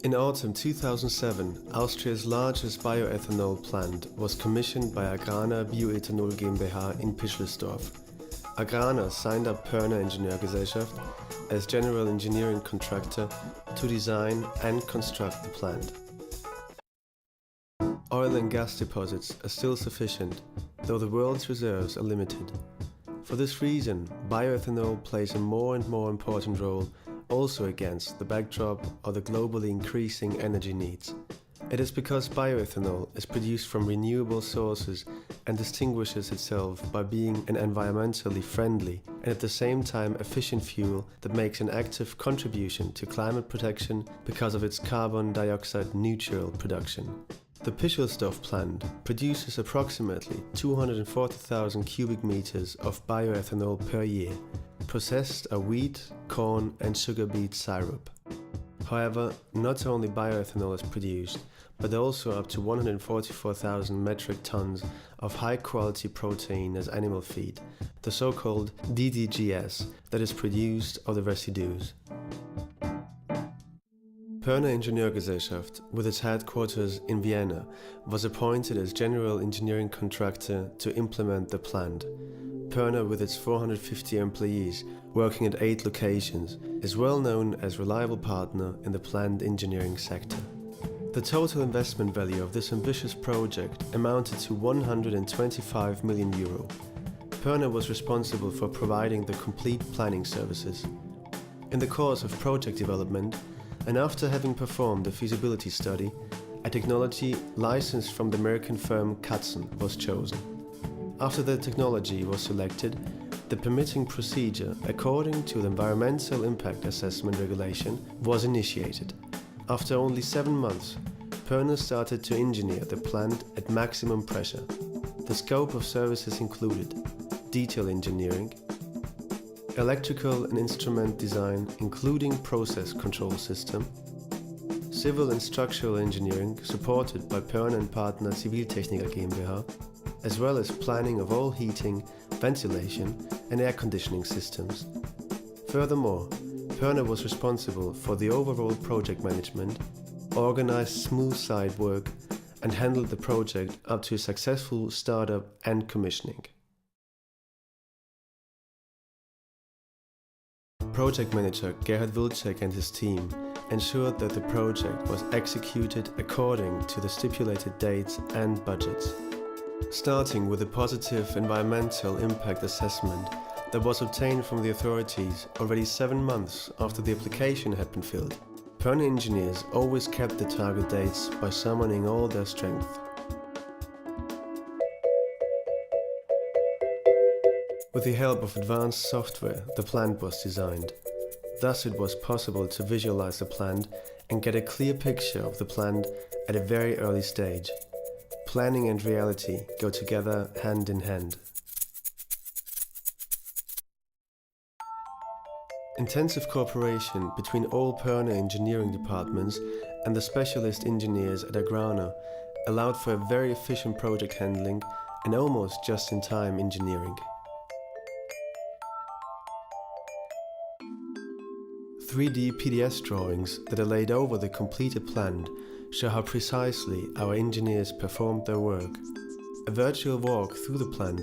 In autumn 2007, Austria's largest bioethanol plant was commissioned by Agrana Bioethanol GmbH in Pischelsdorf. Agrana signed up Pörner Ingenieurgesellschaft as general engineering contractor to design and construct the plant. Oil and gas deposits are still sufficient, though the world's reserves are limited. For this reason, bioethanol plays a more and more important role also against the backdrop of the globally increasing energy needs. It is because bioethanol is produced from renewable sources and distinguishes itself by being an environmentally friendly and at the same time efficient fuel that makes an active contribution to climate protection because of its carbon dioxide neutral production. The Pischelsdorf plant produces approximately 240,000 cubic meters of bioethanol per year. Processed are wheat, corn and sugar beet syrup. However, not only bioethanol is produced, but also up to 144,000 metric tons of high-quality protein as animal feed, the so-called DDGS, that is produced of the residues. Pörner Ingenieurgesellschaft, with its headquarters in Vienna, was appointed as general engineering contractor to implement the plant. Pörner, with its 450 employees working at 8 locations, is well known as reliable partner in the plant engineering sector. The total investment value of this ambitious project amounted to 125 million euro. Pörner was responsible for providing the complete planning services. In the course of project development, and after having performed a feasibility study, a technology licensed from the American firm Katzen was chosen. After the technology was selected, the permitting procedure according to the Environmental Impact Assessment Regulation was initiated. After only 7 months, Pörner started to engineer the plant at maximum pressure. The scope of services included detail engineering, electrical and instrument design including process control system, civil and structural engineering supported by Pörner & Partner Ziviltechniker GmbH, as well as planning of all heating, ventilation and air conditioning systems. Furthermore, Pörner was responsible for the overall project management, organized smooth site work and handled the project up to a successful startup and commissioning. Project manager Gerhard Wilczek and his team ensured that the project was executed according to the stipulated dates and budgets. Starting with a positive environmental impact assessment that was obtained from the authorities already 7 months after the application had been filled, Pörner engineers always kept the target dates by summoning all their strength. With the help of advanced software, the plant was designed. Thus it was possible to visualize the plant and get a clear picture of the plant at a very early stage. Planning and reality go together hand in hand. Intensive cooperation between all Pörner engineering departments and the specialist engineers at Agrana allowed for a very efficient project handling and almost just-in-time engineering. 3D PDS drawings that are laid over the completed plant show how precisely our engineers performed their work. A virtual walk through the plant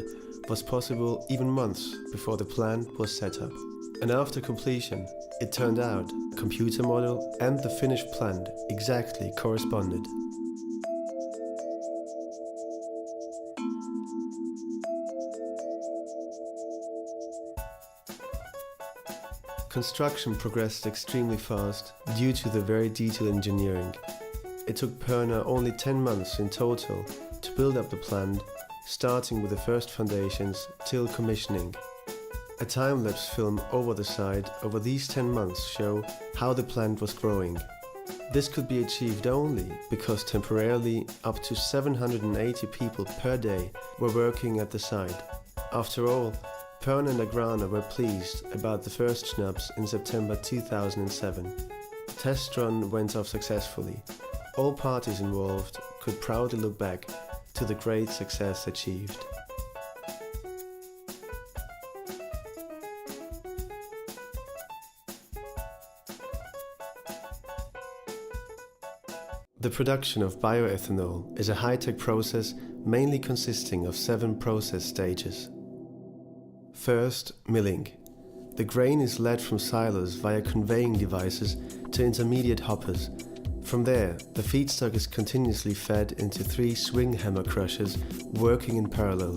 was possible even months before the plant was set up. And after completion, it turned out the computer model and the finished plant exactly corresponded. Construction progressed extremely fast due to the very detailed engineering. It took Pörner only 10 months in total to build up the plant, starting with the first foundations till commissioning. A time-lapse film over the site over these 10 months show how the plant was growing. This could be achieved only because temporarily up to 780 people per day were working at the site. After all, Pörner and Agrana were pleased about the first schnapps in September 2007. The test run went off successfully. All parties involved could proudly look back to the great success achieved. The production of bioethanol is a high-tech process mainly consisting of 7 process stages. First, milling. The grain is led from silos via conveying devices to intermediate hoppers. From there, the feedstock is continuously fed into 3 swing hammer crushers working in parallel.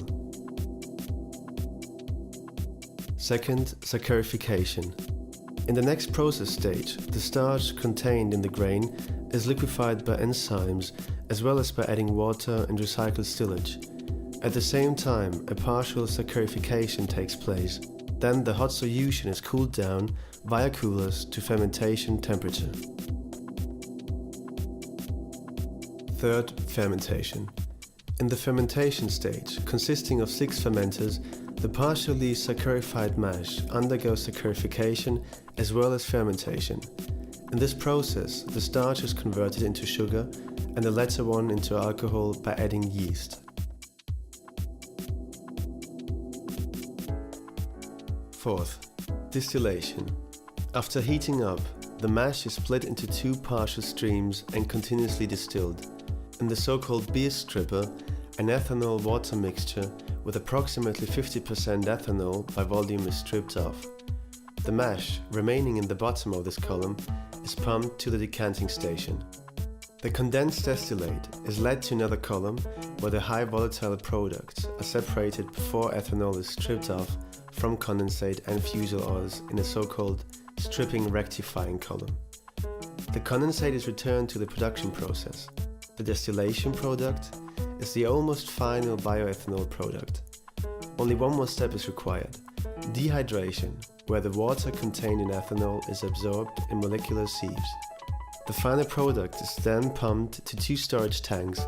Second, saccharification. In the next process stage, the starch contained in the grain is liquefied by enzymes as well as by adding water and recycled stillage. At the same time, a partial saccharification takes place. Then the hot solution is cooled down via coolers to fermentation temperature. Third, fermentation. In the fermentation stage, consisting of 6 fermenters, the partially saccharified mash undergoes saccharification as well as fermentation. In this process, the starch is converted into sugar and the latter one into alcohol by adding yeast. Fourth, distillation. After heating up, the mash is split into 2 partial streams and continuously distilled. In the so-called beer stripper, an ethanol-water mixture with approximately 50% ethanol by volume is stripped off. The mash, remaining in the bottom of this column, is pumped to the decanting station. The condensed distillate is led to another column where the high volatile products are separated before ethanol is stripped off from condensate and fusel oils in a so-called stripping rectifying column. The condensate is returned to the production process. The distillation product is the almost final bioethanol product. Only one more step is required: dehydration, where the water contained in ethanol is absorbed in molecular sieves. The final product is then pumped to 2 storage tanks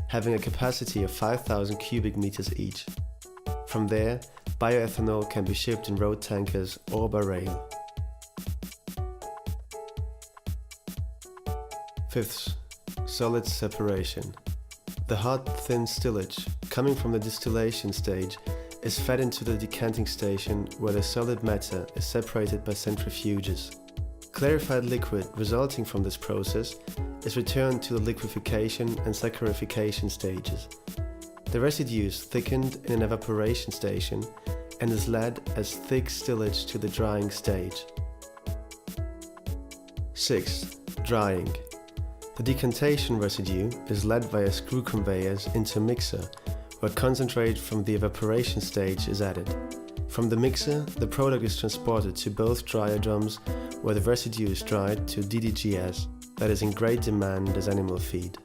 having a capacity of 5,000 cubic meters each. From there, bioethanol can be shipped in road tankers or by rail. Fifth, solid separation. The hot, thin stillage coming from the distillation stage is fed into the decanting station where the solid matter is separated by centrifuges. Clarified liquid resulting from this process is returned to the liquefaction and saccharification stages. The residue is thickened in an evaporation station and is led as thick stillage to the drying stage. Sixth, drying. The decantation residue is led via screw conveyors into a mixer where concentrate from the evaporation stage is added. From the mixer, the product is transported to both dryer drums where the residue is dried to DDGS, that is in great demand as animal feed.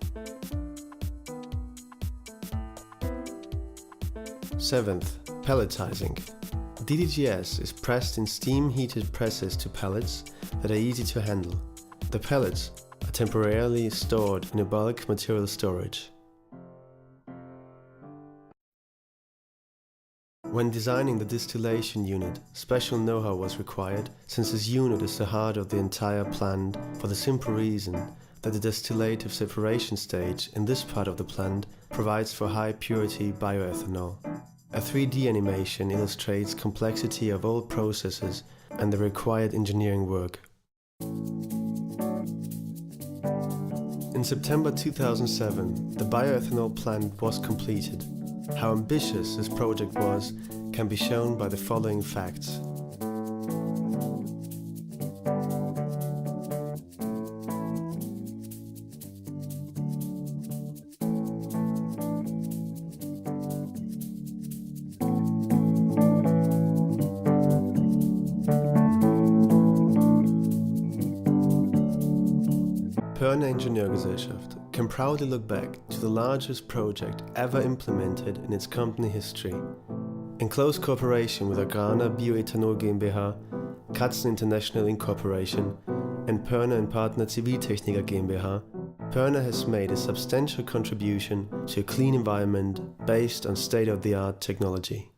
Seventh, pelletizing. DDGS is pressed in steam-heated presses to pellets that are easy to handle. The pellets are temporarily stored in a bulk material storage. When designing the distillation unit, special know-how was required, since this unit is the heart of the entire plant for the simple reason that the distillative separation stage in this part of the plant provides for high purity bioethanol. A 3D animation illustrates complexity of all processes and the required engineering work. In September 2007, the bioethanol plant was completed. How ambitious this project was can be shown by the following facts. Pörner Ingenieurgesellschaft can proudly look back to the largest project ever implemented in its company history. In close cooperation with Agrana Bioethanol GmbH, Katzen International Incorporation, and Pörner & Partner Ziviltechniker GmbH, Pörner has made a substantial contribution to a clean environment based on state-of-the-art technology.